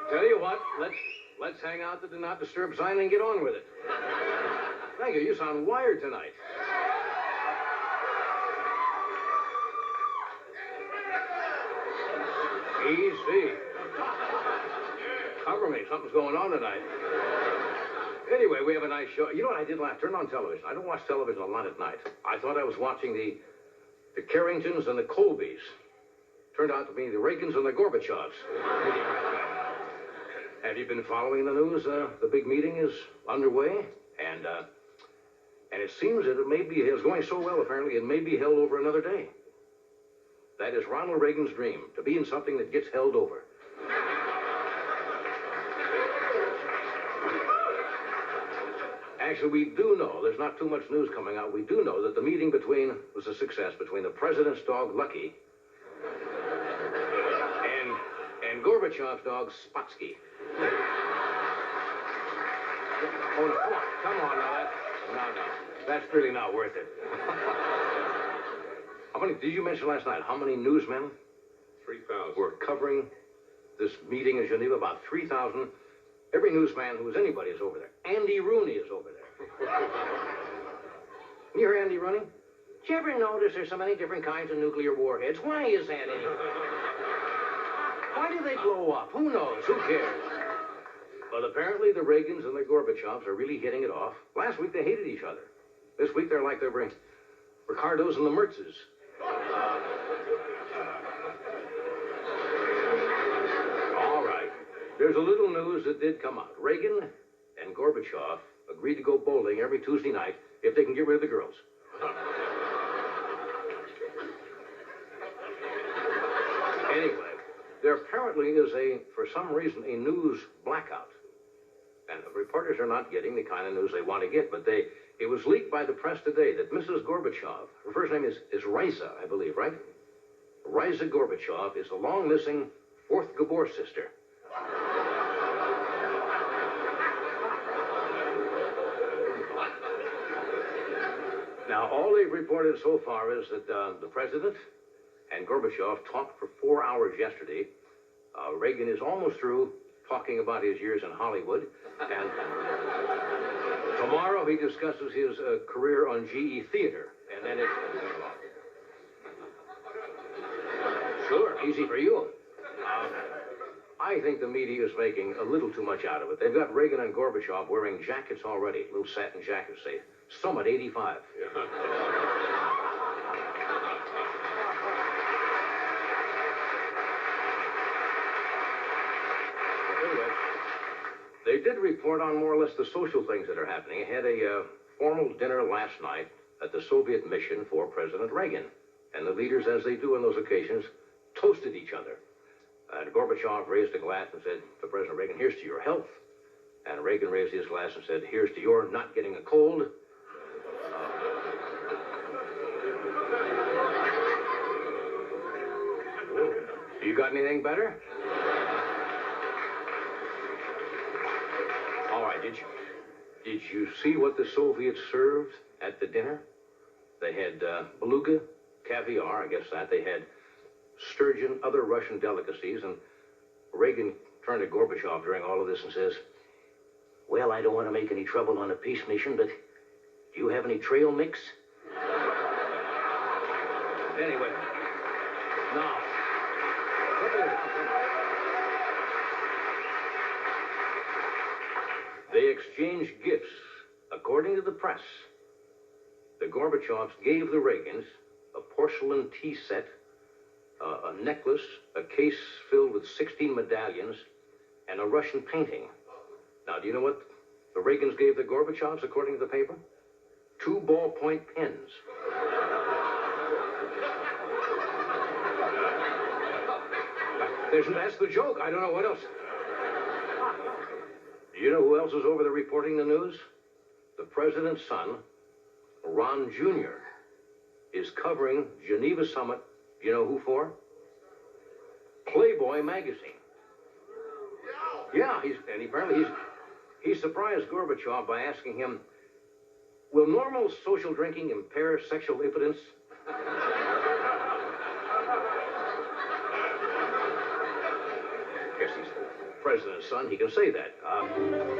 Tell you what, let's hang out the do not disturb sign and get on with it. Thank you. You sound wired tonight. Easy. Cover me. Something's going on tonight. Anyway, we have a nice show. You know what I did last? Turned on television. I don't watch television a lot at night. I thought I was watching the Carringtons and the Colbys. Turned out to be the Reagans and the Gorbachevs. Have you been following the news? The big meeting is underway, and it seems that it's going so well, apparently, it may be held over another day. That is Ronald Reagan's dream, to be in something that gets held over. Actually, we do know, there's not too much news coming out, we do know that the meeting was a success between the president's dog, Lucky, and Gorbachev's dog, Spotsky. Oh, no, come on now, that's really not worth it. How many, did you mention last night, how many newsmen? 3,000. Were covering this meeting in Geneva, about 3,000. Every newsman who's anybody is over there. Andy Rooney is over there. You hear Andy Rooney? Did you ever notice there's so many different kinds of nuclear warheads? Why is that anyway? Why do they blow up? Who knows? Who cares? But apparently the Reagans and the Gorbachevs are really hitting it off. Last week they hated each other. This week they're like the Ricardos and the Mertzes. All right. There's a little news that did come out. Reagan and Gorbachev agreed to go bowling every Tuesday night if they can get rid of the girls. Anyway, there apparently is for some reason, a news blackout. And the reporters are not getting the kind of news they want to get, but it was leaked by the press today that Mrs. Gorbachev, her first name is Risa, I believe, right? Risa Gorbachev is the long-missing fourth Gabor sister. Now, all they've reported so far is that the president and Gorbachev talked for 4 hours yesterday. Reagan is almost through talking about his years in Hollywood. And tomorrow he discusses his career on GE Theater. And then it's... Sure, easy for you. I think the media is making a little too much out of it. They've got Reagan and Gorbachev wearing jackets already, little satin jackets, say, Summit 85. Yeah. Anyway, they did report on more or less the social things that are happening. They had a formal dinner last night at the Soviet mission for President Reagan. And the leaders, as they do on those occasions, toasted each other. And Gorbachev raised a glass and said to President Reagan, "Here's to your health." And Reagan raised his glass and said, "Here's to your not getting a cold." You got anything better? All right, did you see what the Soviets served at the dinner? They had beluga, caviar, I guess that. They had sturgeon, other Russian delicacies, and Reagan turned to Gorbachev during all of this and says, "Well, I don't want to make any trouble on a peace mission, but do you have any trail mix?" Anyway, now, they exchanged gifts. According to the press, the Gorbachevs gave the Reagans a porcelain tea set, a necklace, a case filled with 16 medallions, and a Russian painting. Now, do you know what the Reagans gave the Gorbachevs, according to the paper? 2 ballpoint pens. That's the joke. I don't know what else. Do you know who else is over there reporting the news? The president's son, Ron Jr., is covering Geneva Summit. You know who Playboy magazine. Yeah, apparently he surprised Gorbachev by asking him, "Will normal social drinking impair sexual impotence?" Yes, he's president's son, he can say that.